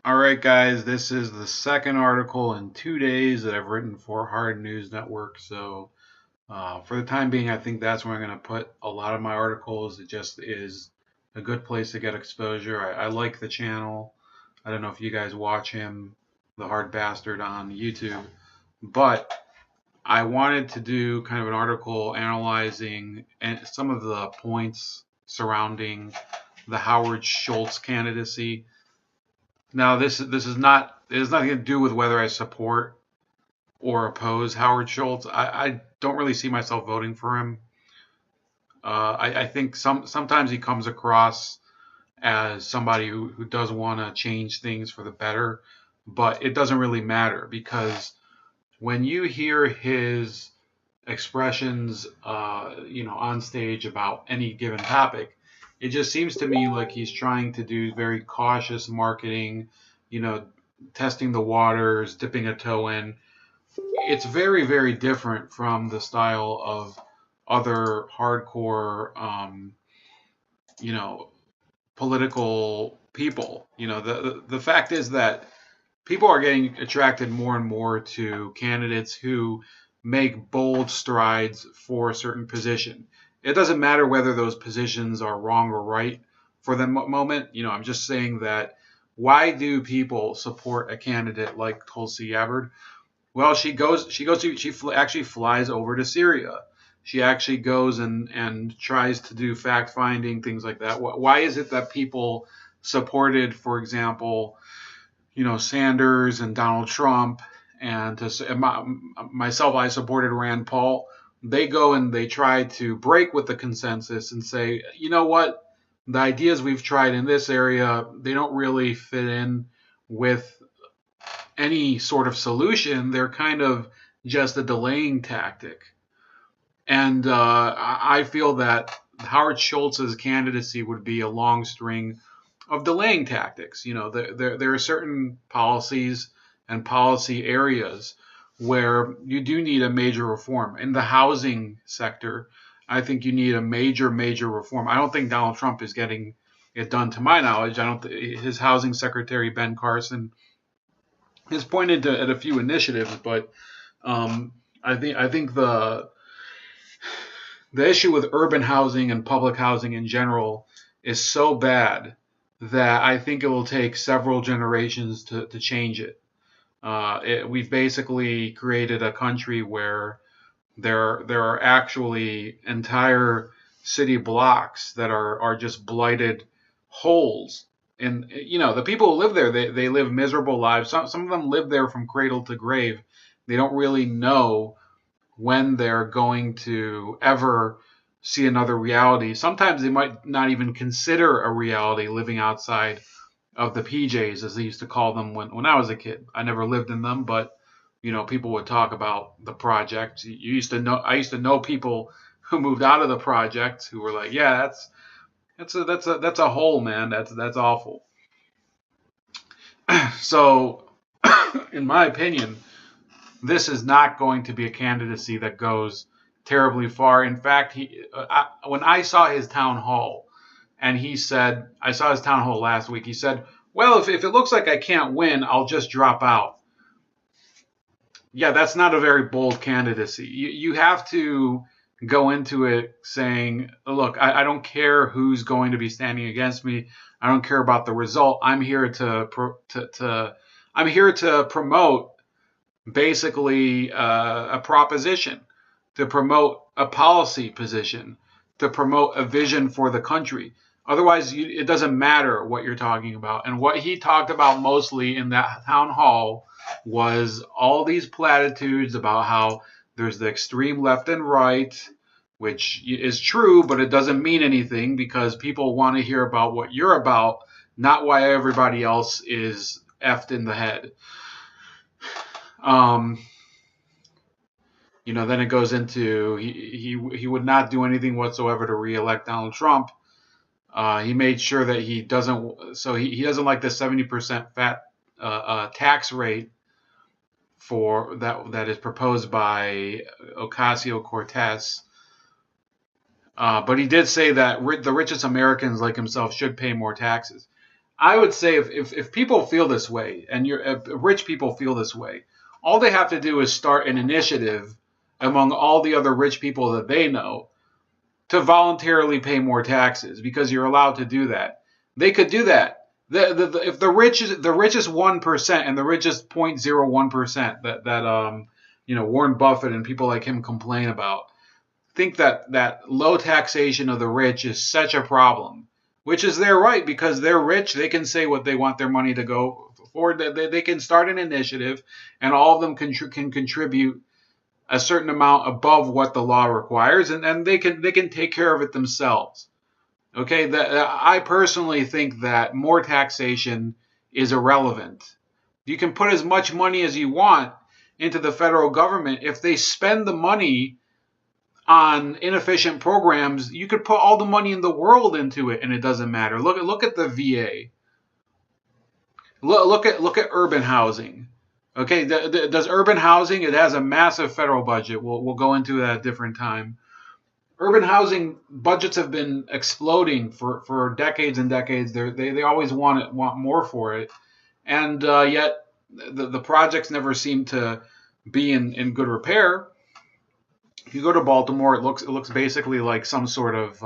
All right, guys, this is the second article in 2 days that I've written for Hard News Network. So, for the time being, I think that's where I'm going to put a lot of my articles. It just is a good place to get exposure. I like the channel. I don't know if you guys watch him, the Hard Bastard, on YouTube, but I wanted to do kind of an article analyzing some of the points surrounding the Howard Schultz candidacy. Now, this is not it has nothing to do with whether I support or oppose Howard Schultz. I don't really see myself voting for him. I think sometimes he comes across as somebody who does want to change things for the better, but it doesn't really matter because when you hear his expressions, on stage about any given topic, it just seems to me like he's trying to do very cautious marketing, you know, testing the waters, dipping a toe in. It's very, very different from the style of other hardcore, you know, political people. The fact is that people are getting attracted more and more to candidates who make bold strides for a certain position. It doesn't matter whether those positions are wrong or right for the moment. I'm just saying that why do people support a candidate like Tulsi Gabbard? Well, actually flies over to Syria. She actually goes and tries to do fact finding, things like that. Why is it that people supported, for example, Sanders and Donald Trump, and myself, I supported Rand Paul. They go and they try to break with the consensus and say, you know what, the ideas we've tried in this area, they don't really fit in with any sort of solution. They're kind of just a delaying tactic. And I feel that Howard Schultz's candidacy would be a long string of delaying tactics. There are certain policies and policy areas where you do need a major reform. In the housing sector, I think you need a major reform. I don't think Donald Trump is getting it done, to my knowledge. I don't. His housing secretary Ben Carson has pointed at a few initiatives, but I think the issue with urban housing and public housing in general is so bad that I think it will take several generations to change it. We've basically created a country where there are actually entire city blocks that are just blighted holes. And the people who live there, they live miserable lives. Some of them live there from cradle to grave. They don't really know when they're going to ever see another reality. Sometimes they might not even consider a reality living outside of the PJs, as they used to call them when I was a kid. I never lived in them, but people would talk about the project. I used to know people who moved out of the project who were like, yeah, that's a hole, man. That's awful. So, in my opinion, this is not going to be a candidacy that goes terribly far. In fact, when I saw his town hall, and I saw his town hall last week, he said, well, if it looks like I can't win, I'll just drop out. Yeah, that's not a very bold candidacy. You have to go into it saying, look, I don't care who's going to be standing against me. I don't care about the result. I'm here to promote basically a proposition, to promote a policy position, to promote a vision for the country. Otherwise, it doesn't matter what you're talking about. And what he talked about mostly in that town hall was all these platitudes about how there's the extreme left and right, which is true, but it doesn't mean anything because people want to hear about what you're about, not why everybody else is effed in the head. Um, then it goes into he would not do anything whatsoever to reelect Donald Trump. He made sure that he doesn't like the 70% fat tax rate for that is proposed by Ocasio-Cortez. But he did say that the richest Americans like himself should pay more taxes. I would say if people feel this way, and rich people feel this way, all they have to do is start an initiative among all the other rich people that they know to voluntarily pay more taxes, because you're allowed to do that. They could do that. If the richest 1% and the richest 0.01% that Warren Buffett and people like him complain about, think that low taxation of the rich is such a problem, which is their right, because they're rich. They can say what they want their money to go for. They can start an initiative, and all of them can contribute a certain amount above what the law requires, and they can take care of it themselves. Okay, I personally think that more taxation is irrelevant. You can put as much money as you want into the federal government. If they spend the money on inefficient programs, you could put all the money in the world into it, and it doesn't matter. Look at the VA. Look at urban housing. Okay, does urban housing? It has a massive federal budget. We'll go into that at a different time. Urban housing budgets have been exploding for decades and decades. They always want more for it, and yet the projects never seem to be in good repair. If you go to Baltimore, it looks basically like some sort of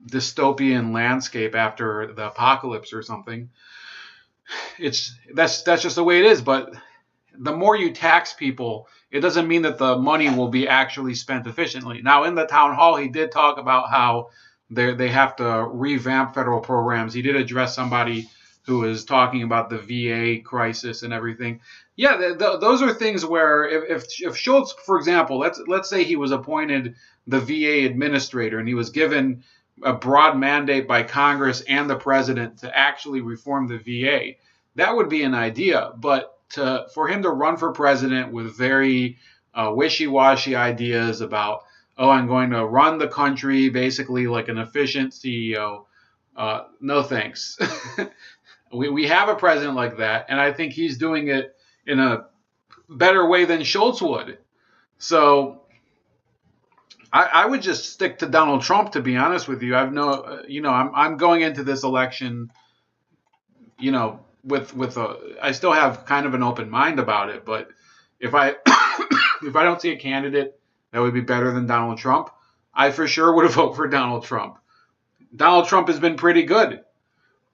dystopian landscape after the apocalypse or something. That's just the way it is. But the more you tax people, it doesn't mean that the money will be actually spent efficiently. Now, in the town hall, he did talk about how they have to revamp federal programs. He did address somebody who was talking about the VA crisis and everything. Yeah, those are things where if Schultz, for example, let's say he was appointed the VA administrator and he was given a broad mandate by Congress and the president to actually reform the VA, that would be an idea. But for him to run for president with very wishy-washy ideas about, oh, I'm going to run the country basically like an efficient CEO, no thanks. We have a president like that, and I think he's doing it in a better way than Schultz would. So I would just stick to Donald Trump, to be honest with you. I'm going into this election, I still have kind of an open mind about it. But if I if I don't see a candidate that would be better than Donald Trump, I for sure would vote for Donald Trump. Donald Trump has been pretty good.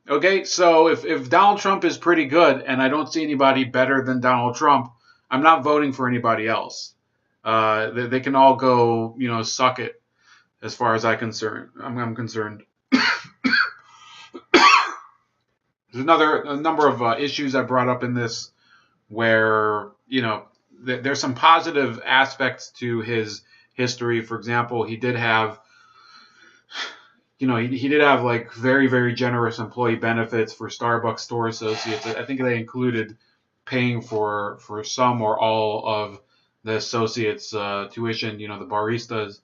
Okay, so if Donald Trump is pretty good and I don't see anybody better than Donald Trump, I'm not voting for anybody else. They can all go, suck it, as far as I'm concerned. There's a number of issues I brought up in this where, there's some positive aspects to his history. For example, he did have like very, very generous employee benefits for Starbucks store associates. I think they included paying for some or all of the associates' tuition, the baristas.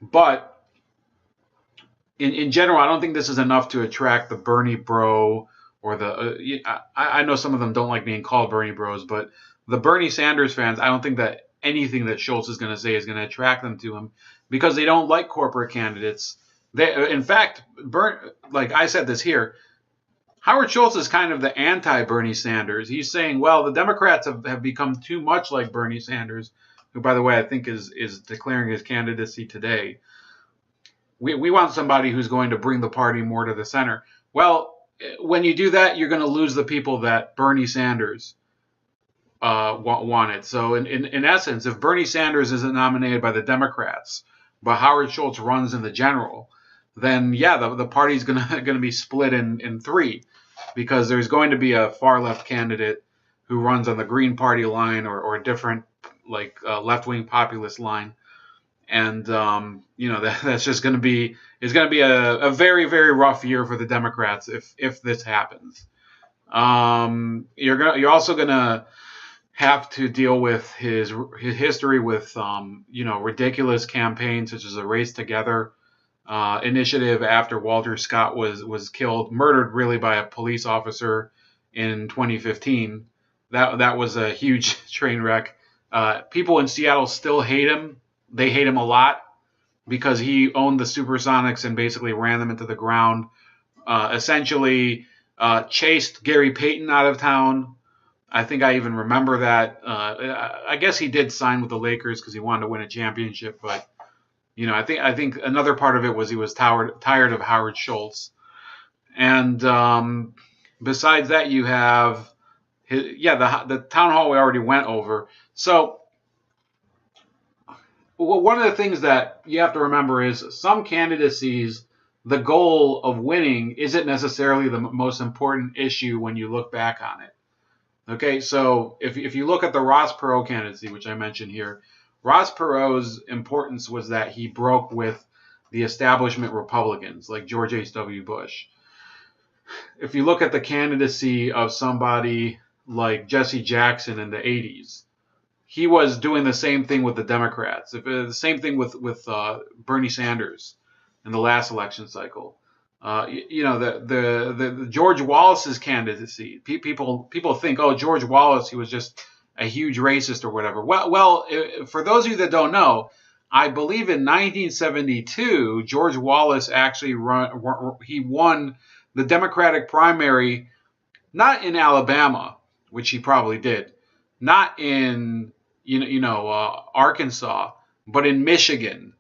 But in general, I don't think this is enough to attract the Bernie bro or I know some of them don't like being called Bernie bros, but the Bernie Sanders fans, I don't think that anything that Schultz is going to say is going to attract them to him, because they don't like corporate candidates. In fact, like I said this here, Howard Schultz is kind of the anti-Bernie Sanders. He's saying, well, the Democrats have become too much like Bernie Sanders, who, by the way, I think is declaring his candidacy today. We want somebody who's going to bring the party more to the center. Well, when you do that, you're going to lose the people that Bernie Sanders wanted. So in essence, if Bernie Sanders isn't nominated by the Democrats, but Howard Schultz runs in the general, then yeah, the party's gonna be split in three, because there's going to be a far left candidate who runs on the Green Party line or a different left wing populist line, and that's just going to be a very, very rough year for the Democrats if this happens. You're also gonna have to deal with his history with ridiculous campaigns such as a Race Together initiative after Walter Scott was murdered really by a police officer in 2015. That was a huge train wreck. People in Seattle still hate him. They hate him a lot because he owned the Supersonics and basically ran them into the ground essentially chased Gary Payton out of town. I think I even remember that. I guess he did sign with the Lakers because he wanted to win a championship. But I think another part of it was he was tired of Howard Schultz. And besides that, you have the town hall we already went over. So one of the things that you have to remember is some candidacies, the goal of winning isn't necessarily the most important issue when you look back on it. Okay, so if you look at the Ross Perot candidacy, which I mentioned here, Ross Perot's importance was that he broke with the establishment Republicans like George H.W. Bush. If you look at the candidacy of somebody like Jesse Jackson in the 80s, he was doing the same thing with the Democrats. The same thing with Bernie Sanders in the last election cycle. The George Wallace's candidacy. People think, oh, George Wallace, he was just a huge racist or whatever. Well, for those of you that don't know, I believe in 1972, George Wallace actually won the Democratic primary, not in Alabama, which he probably did, not in Arkansas, but in Michigan.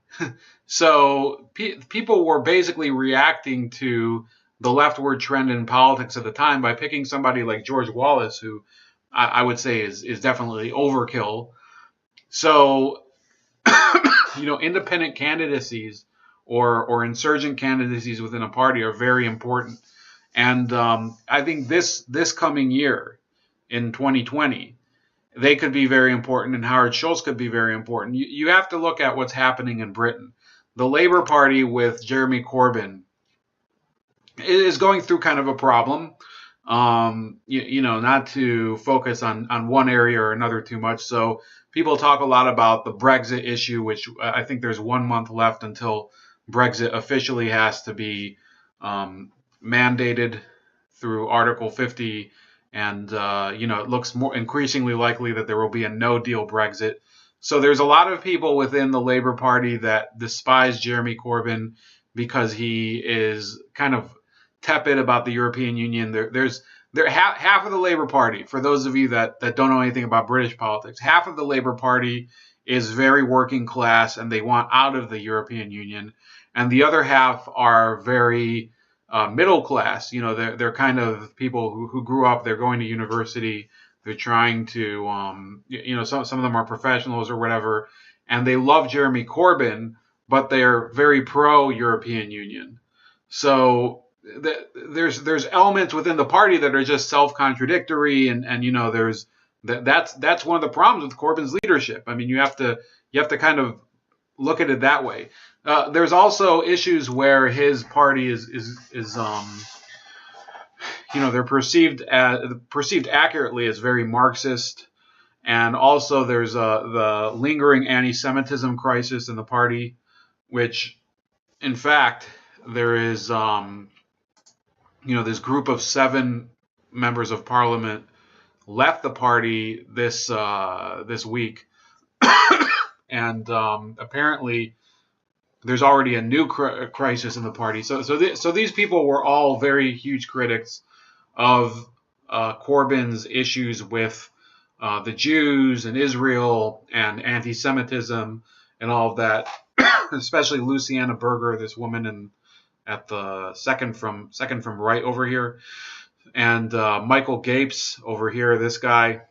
So people were basically reacting to the leftward trend in politics at the time by picking somebody like George Wallace, who I would say is definitely overkill. So, independent candidacies or insurgent candidacies within a party are very important. And I think this coming year in 2020, they could be very important, and Howard Schultz could be very important. You have to look at what's happening in Britain. The Labour Party with Jeremy Corbyn is going through kind of a problem. Not to focus on one area or another too much. So people talk a lot about the Brexit issue, which I think there's 1 month left until Brexit officially has to be mandated through Article 50. And, it looks more increasingly likely that there will be a no-deal Brexit. So there's a lot of people within the Labour Party that despise Jeremy Corbyn because he is kind of tepid about the European Union. There's half of the Labour Party, for those of you that don't know anything about British politics, half of the Labour Party is very working class and they want out of the European Union. And the other half are very middle class. They're kind of people who grew up, they're going to university, they're trying to, some of them are professionals or whatever, and they love Jeremy Corbyn, but they're very pro-European Union. So there's elements within the party that are just self-contradictory, and that's one of the problems with Corbyn's leadership. I mean, you have to kind of look at it that way. There's also issues where his party is they're perceived accurately as very Marxist, and also there's the lingering anti-Semitism crisis in the party, which, in fact, there is this group of 7 members of parliament left the party this week, and apparently there's already a new crisis in the party. So these people were all very huge critics of Corbyn's issues with the Jews and Israel and anti-Semitism and all of that, especially Luciana Berger, this woman at the second from right over here, and Michael Gapes over here, this guy.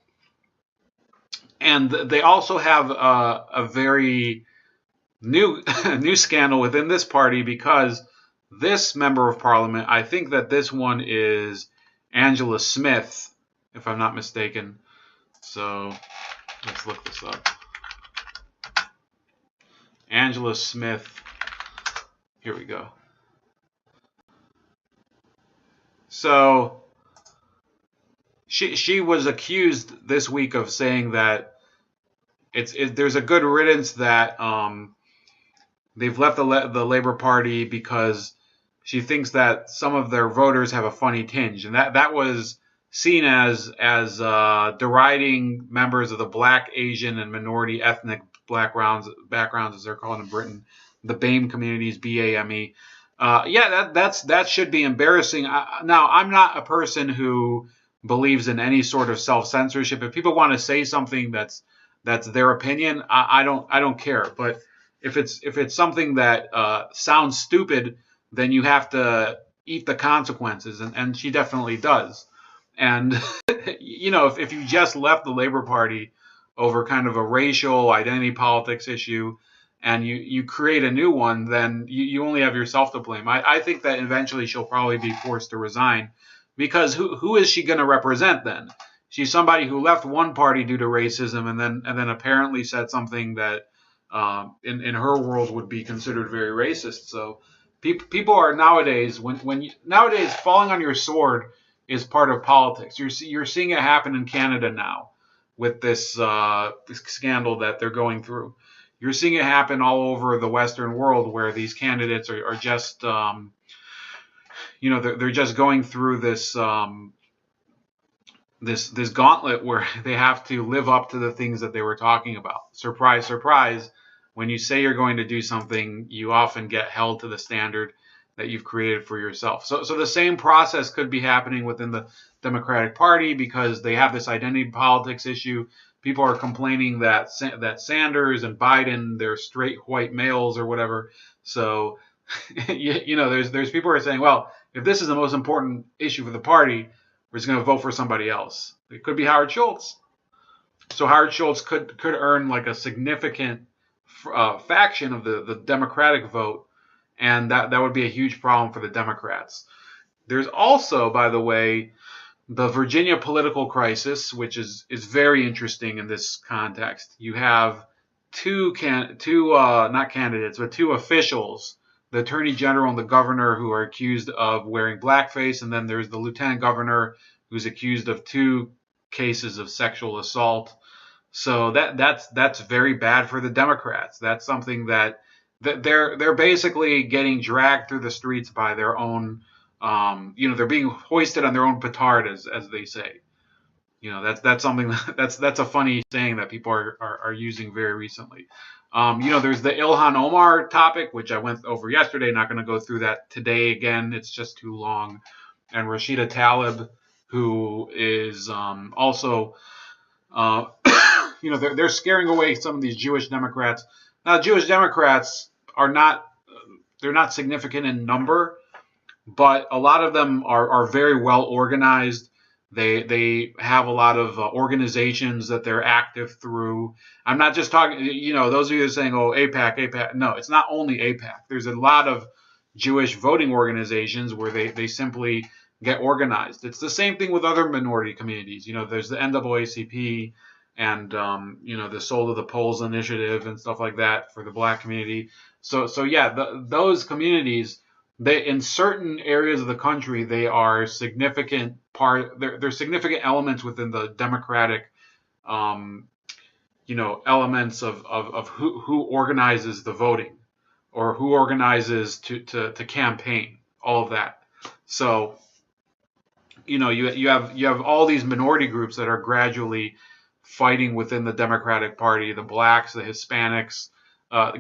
And they also have a very new scandal within this party, because this member of parliament, I think that this one is Angela Smith, if I'm not mistaken. So let's look this up. Angela Smith. Here we go. So she was accused this week of saying that there's a good riddance that they've left the Labour Party because she thinks that some of their voters have a funny tinge, and that was seen as deriding members of the Black, Asian, and minority ethnic backgrounds, as they're called in Britain, the BAME communities, BAME. Yeah, that should be embarrassing. Now, I'm not a person who believes in any sort of self-censorship. If people want to say something that's their opinion, I don't care. But if it's something that sounds stupid, then you have to eat the consequences, and she definitely does. And if you just left the Labor Party over kind of a racial identity politics issue, and you create a new one, then you only have yourself to blame. I think that eventually she'll probably be forced to resign, because who is she going to represent then? She's somebody who left one party due to racism, and then apparently said something that in her world would be considered very racist. So people are nowadays, nowadays, falling on your sword is part of politics. You're seeing it happen in Canada now with this scandal that they're going through. You're seeing it happen all over the Western world, where these candidates are just, they're just going through this gauntlet where they have to live up to the things that they were talking about. Surprise, surprise. When you say you're going to do something, you often get held to the standard that you've created for yourself. So the same process could be happening within the Democratic Party, because they have this identity politics issue. People are complaining that Sanders and Biden, they're straight white males or whatever. So there's people who are saying, well, if this is the most important issue for the party, we're just going to vote for somebody else. It could be Howard Schultz. So Howard Schultz could earn like a significant faction of the Democratic vote, and that would be a huge problem for the Democrats. There's also, by the way, the Virginia political crisis, which is very interesting in this context. You have two not candidates, but two officials, the Attorney General and the Governor, who are accused of wearing blackface, and then there's the Lieutenant Governor, who's accused of 2 cases of sexual assault. So that's very bad for the Democrats. That's something that they're basically getting dragged through the streets by their own. They're being hoisted on their own petard, as they say. That's something that's a funny saying that people are using very recently. There's the Ilhan Omar topic, which I went over yesterday. Not going to go through that today again. It's just too long. And Rashida Tlaib, who is also, they're scaring away some of these Jewish Democrats. Now, Jewish Democrats they're not significant in number, but a lot of them are very well organized. They have a lot of organizations that they're active through. I'm not just talking, those of you that are saying, oh, AIPAC. No, it's not only AIPAC. There's a lot of Jewish voting organizations where they simply get organized. It's the same thing with other minority communities. There's the NAACP and, the Soul of the Polls initiative and stuff like that for the black community. So yeah, those communities, in certain areas of the country, they are significant they're significant elements within the Democratic, elements of who organizes the voting, or who organizes to campaign, all of that. So, you have all these minority groups that are gradually fighting within the Democratic Party: the blacks, the Hispanics,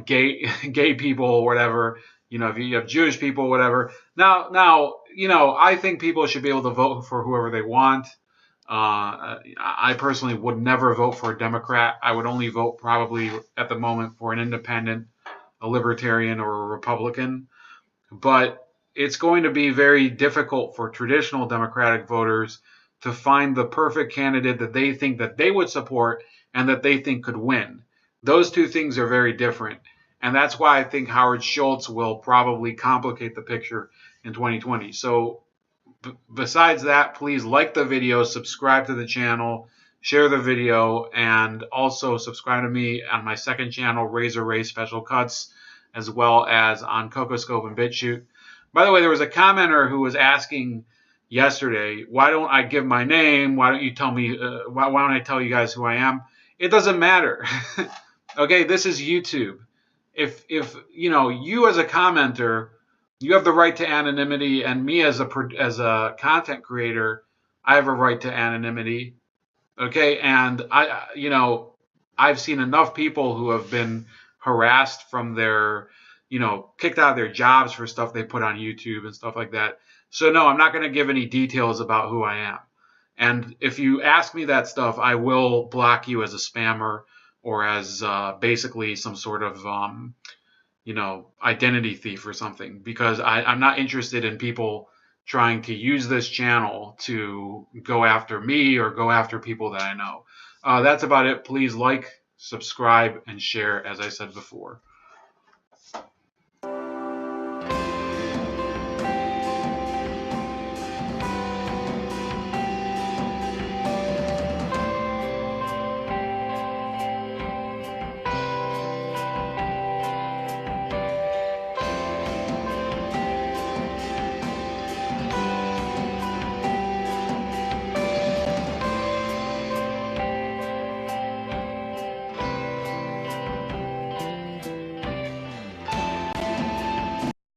gay people, whatever. If you have Jewish people, whatever. Now, I think people should be able to vote for whoever they want. I personally would never vote for a Democrat. I would only vote probably at the moment for an independent, a libertarian, or a Republican. But it's going to be very difficult for traditional Democratic voters to find the perfect candidate that they think that they would support and that they think could win. Those two things are very different. And that's why I think Howard Schultz will probably complicate the picture in 2020. So besides that, please like the video, subscribe to the channel, share the video, and also subscribe to me on my second channel, Razor Ray Special Cuts, as well as on Cocoscope and BitChute. By the way, there was a commenter who was asking yesterday, why don't I give my name? Why don't you tell me? Why don't I tell you guys who I am? It doesn't matter. Okay, this is YouTube. If you as a commenter, you have the right to anonymity, and me as a content creator, I have a right to anonymity. Okay, and I've seen enough people who have been harassed from their kicked out of their jobs for stuff they put on YouTube and stuff like that. So no, I'm not going to give any details about who I am. And if you ask me that stuff, I will block you as a spammer or as basically some sort of identity thief or something, because I'm not interested in people trying to use this channel to go after me or go after people that I know. That's about it. Please like, subscribe, and share, as I said before.